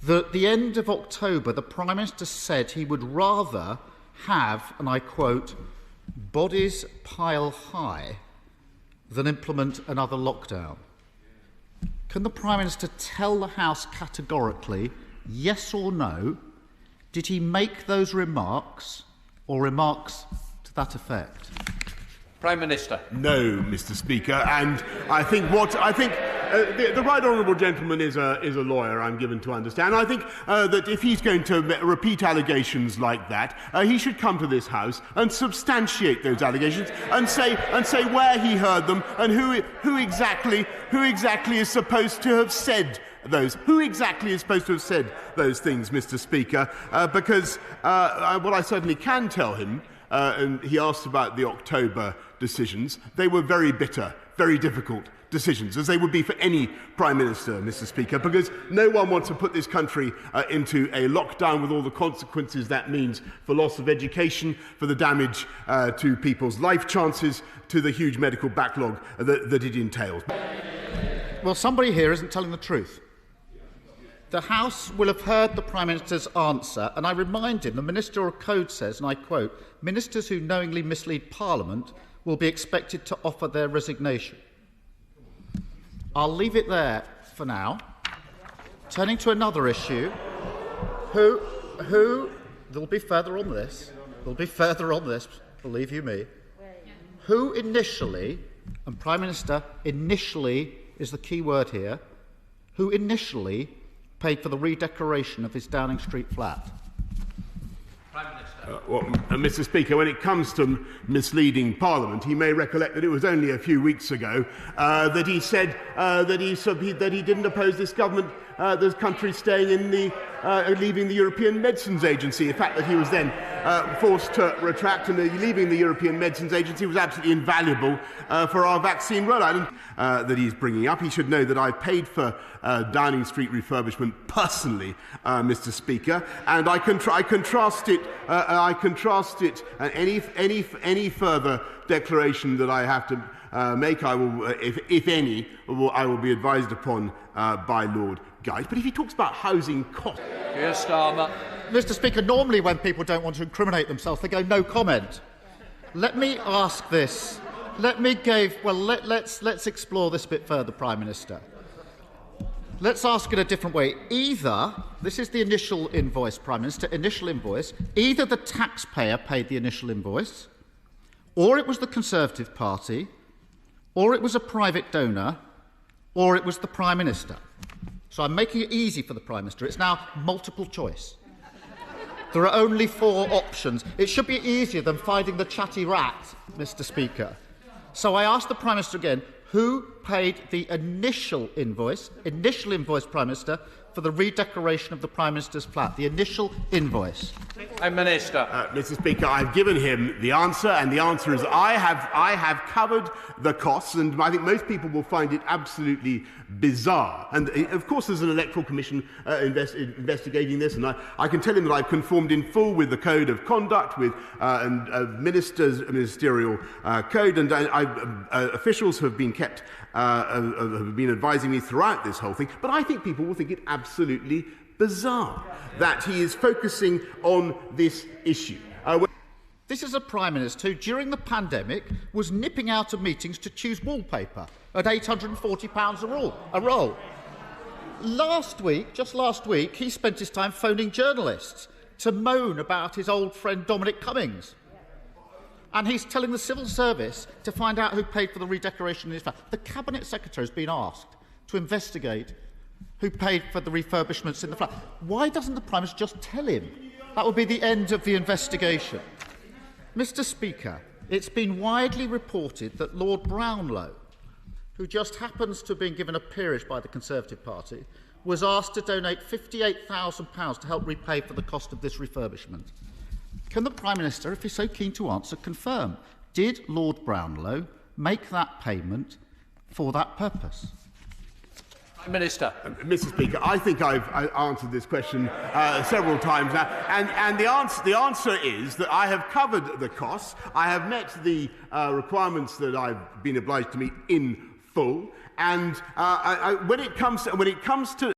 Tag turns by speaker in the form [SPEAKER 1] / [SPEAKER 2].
[SPEAKER 1] that at the end of October, the Prime Minister said he would rather have, and I quote, bodies pile high than implement another lockdown. Can the Prime Minister tell the House categorically, yes or no, did he make those remarks or remarks to that effect?
[SPEAKER 2] Prime Minister.
[SPEAKER 3] No, Mr. Speaker, and I think the right honourable gentleman is a lawyer, I'm given to understand. I think that if he's going to repeat allegations like that, he should come to this House and substantiate those allegations and say where he heard them and who exactly is supposed to have said those. Who exactly is supposed to have said those things, Mr. Speaker? Because what I certainly can tell him, and he asked about the October decisions, they were very bitter, very difficult decisions, as they would be for any Prime Minister, Mr. Speaker, because no one wants to put this country into a lockdown with all the consequences that means for loss of education, for the damage to people's life chances, to the huge medical backlog that it entails.
[SPEAKER 1] Well, somebody here isn't telling the truth. The House will have heard the Prime Minister's answer, and I remind him the ministerial code says, and I quote, "Ministers who knowingly mislead Parliament will be expected to offer their resignation." I'll leave it there for now. Turning to another issue, there'll be further on this, believe you me, who initially, and Prime Minister, initially is the key word here, who initially paid for the redecoration of his Downing Street flat?
[SPEAKER 2] Prime Minister.
[SPEAKER 3] Mr. Speaker, when it comes to misleading Parliament, he may recollect that it was only a few weeks ago that he said that he didn't oppose this government, this country staying in the leaving the European Medicines Agency. The fact that he was then forced to retract and leaving the European Medicines Agency was absolutely invaluable for our vaccine rollout. That he's bringing up, he should know that I paid for Downing Street refurbishment personally, Mr. Speaker, and I contrast it. Any further declaration that I have to make, I will, if any, I will be advised upon by Lord Guide. But if he talks about housing costs,
[SPEAKER 2] Keir Starmer.
[SPEAKER 1] Mr. Speaker, normally when people don't want to incriminate themselves, they go no comment. Let me ask this. Let's explore this a bit further, Prime Minister. Let's ask it a different way. Either, this is the initial invoice, Prime Minister, initial invoice, either the taxpayer paid the initial invoice, or it was the Conservative Party, or it was a private donor, or it was the Prime Minister. So I'm making it easy for the Prime Minister. It's now multiple choice. There are only 4 options. It should be easier than finding the chatty rat, Mr. Speaker. So I ask the Prime Minister again, who paid the initial invoice, Prime Minister, for the redecoration of the Prime Minister's flat, the initial invoice?
[SPEAKER 2] Prime Minister.
[SPEAKER 3] Mr. Speaker, I've given him the answer, and the answer is I have covered the costs, and I think most people will find it absolutely bizarre. And of course, there's an Electoral Commission investigating this, and I can tell him that I've conformed in full with the Code of Conduct, with ministerial code, and officials have been have been advising me throughout this whole thing. But I think people will think it absolutely bizarre that he is focusing on this issue.
[SPEAKER 1] This is a Prime Minister who, during the pandemic, was nipping out of meetings to choose wallpaper at £840 a roll. Just last week, he spent his time phoning journalists to moan about his old friend Dominic Cummings. And he's telling the civil service to find out who paid for the redecoration of his flat. The Cabinet Secretary has been asked to investigate who paid for the refurbishments in the flat. Why doesn't the Prime Minister just tell him? That would be the end of the investigation. Mr. Speaker, it's been widely reported that Lord Brownlow, who just happens to have been given a peerage by the Conservative Party, was asked to donate £58,000 to help repay for the cost of this refurbishment. Can the Prime Minister, if he's so keen to answer, confirm, did Lord Brownlow make that payment for that purpose?
[SPEAKER 2] Prime Minister.
[SPEAKER 3] Mr. Speaker, I think I've answered this question several times now, and the answer is that I have covered the costs. I have met the requirements that I've been obliged to meet in full, and when it comes to